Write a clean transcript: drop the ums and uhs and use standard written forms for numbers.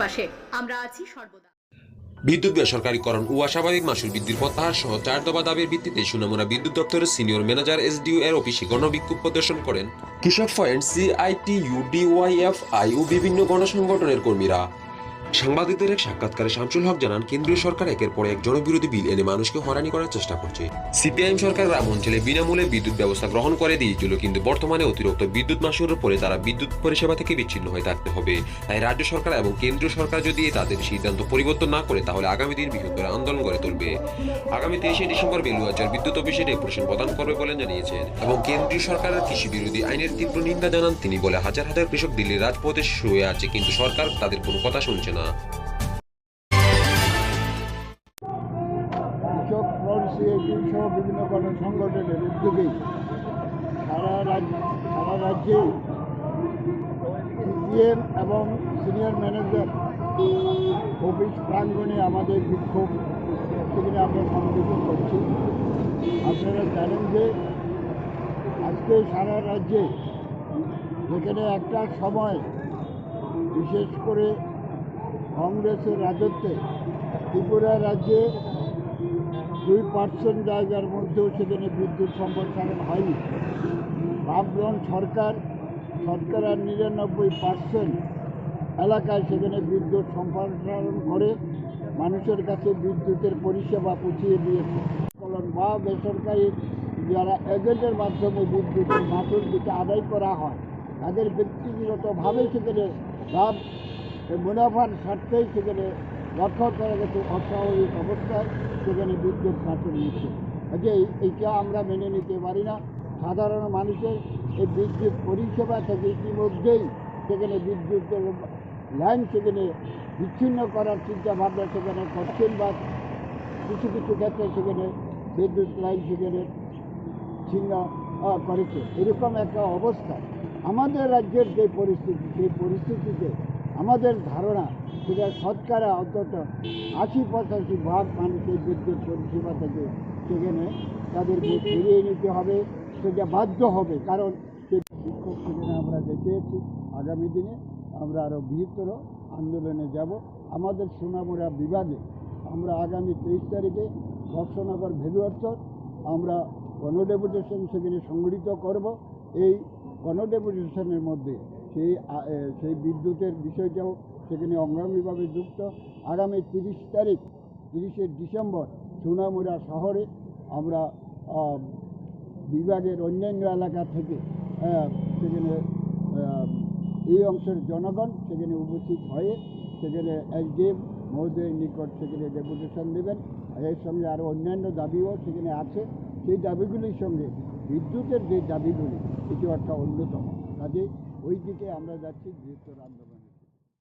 পাশে আমরা আছি সর্বদা। বিদ্যুৎ বেসরকারীকরণ ও অস্বাভাবিক মাসুল বৃদ্ধির প্রত্যাহার সহ 4 দফা দাবির ভিত্তিতে সুনামুরা বিদ্যুৎ দপ্তরের সিনিয়র ম্যানেজার এসডিও এর অফিসে গণবিক্ষোভ প্রদর্শন করেন কৃষক পয়েন্ট, সিআইটিইউ, ডিওয়াইএফআই ও বিভিন্ন গণসংগঠনের কর্মীরা। সাংবাদিকদের এক সাক্ষাৎকারে শামসুল হক জানান, কেন্দ্রীয় সরকার একের পর এক জনবিরোধী বিল এনে মানুষকে হয়রানি করার চেষ্টা করছে। সিপিআইএম সরকার গ্রাম অঞ্চলে বিনামূল্যে বিদ্যুৎ ব্যবস্থা গ্রহণ করে দিয়েছিল, কিন্তু বর্তমানে অতিরিক্ত বিদ্যুৎ মাশুলের পরে তারা বিদ্যুৎ পরিষেবা থেকে বিচ্ছিন্ন হয়ে থাকতে হবে। তাই রাজ্য সরকার এবং কেন্দ্রীয় সরকার যদি তাদের সিদ্ধান্ত পরিবর্তন না করে তাহলে আগামী দিন বৃহত্তর আন্দোলন গড়ে তুলবে। আগামী 23শে ডিসেম্বর বেলুয়াচার বিদ্যুৎ অফিসে ডেপুটেশন প্রদান করবে বলে জানিয়েছেন এবং কেন্দ্রীয় সরকারের কৃষি বিরোধী আইনের তীব্র নিন্দা জানান তিনি। বলে হাজার হাজার কৃষক দিল্লির রাজপথে শুয়ে আছে, কিন্তু সরকার তাদের কোনো কথা শুনছে না। কৃষক ফ্রন্ট, সিআইটিউ সহ বিভিন্ন গণসংগঠনের উদ্যোগেই সারা রাজ্যে সিপিএম এবং সিনিয়র ম্যানেজার অফিস প্রাঙ্গণে আমাদের বিক্ষোভ সেখানে আমরা সংগঠিত করছি। আপনারা জানেন যে আজকে সারা রাজ্যে যেখানে একটা সময় বিশেষ করে কংগ্রেসের রাজত্বে ত্রিপুরা রাজ্যে 2% জায়গার মধ্যেও সেখানে বিদ্যুৎ সম্প্রসারণ হয়নি। বামফ্রন্ট সরকার আর 99% এলাকায় সেখানে বিদ্যুৎ সম্প্রসারণ করে মানুষের কাছে বিদ্যুতের পরিষেবা পৌঁছিয়ে দিয়েছে। বা বেসরকারি যারা এজেন্টের মাধ্যমে বিদ্যুতের মাসুল দিতে আদায় করা হয় তাদের ব্যক্তিগতভাবে সেখানে লাভ মুনাফার স্বার্থেই সেখানে লক্ষ্য করা গেছে অস্বাভাবিক অবস্থায় সেখানে বিদ্যুৎ মাসুল নিচ্ছে। যে এইটা আমরা মেনে নিতে পারি না। সাধারণ মানুষের এই বিদ্যুৎ পরিষেবা থেকে ইতিমধ্যেই সেখানে বিদ্যুতের লাইন সেখানে বিচ্ছিন্ন করার চিন্তাভাবনা সেখানে করছেন বা কিছু কিছু ক্ষেত্রে সেখানে বিদ্যুৎ লাইন সেখানে ছিন্ন করেছে। এরকম একটা অবস্থা আমাদের রাজ্যের যে পরিস্থিতি, সেই পরিস্থিতিতে আমাদের ধারণা সেটা শতকরা অন্তত 80-85% মানুষের বিদ্যুৎ পরিষেবা থেকে সেখানে তাদেরকে ফিরিয়ে নিতে হবে, সেটা বাধ্য হবে। কারণ সেই বিক্ষোভ সেখানে আমরা দেখিয়েছি। আগামী দিনে আমরা আরও বৃহত্তর আন্দোলনে যাব। আমাদের সোনামুড়া বিভাগে আমরা আগামী 23 তারিখে বর্ষনগর ভেলুয়ারচর আমরা গণডেপুটেশন সেখানে সংগঠিত করব। এই গণডেপুটেশনের মধ্যে সেই বিদ্যুতের বিষয়টাও সেখানে অঙ্গাঙ্গিভাবে যুক্ত। আগামী 30শে ডিসেম্বর সোনামুড়া শহরে আমরা বিভাগের অন্যান্য এলাকা থেকে সেখানে এই অংশের জনগণ সেখানে উপস্থিত হয়ে সেখানে এসডিএম মহোদয়ের নিকট সেখানে ডেপুটেশন দেবেন। এর সঙ্গে আরও অন্যান্য দাবিও সেখানে আছে। সেই দাবিগুলির সঙ্গে বিদ্যুতের যে দাবিগুলি এটিও একটা অন্যতম। কাজে ওই দিকে আমরা যাচ্ছি বৃহত্তর আন্দোলন।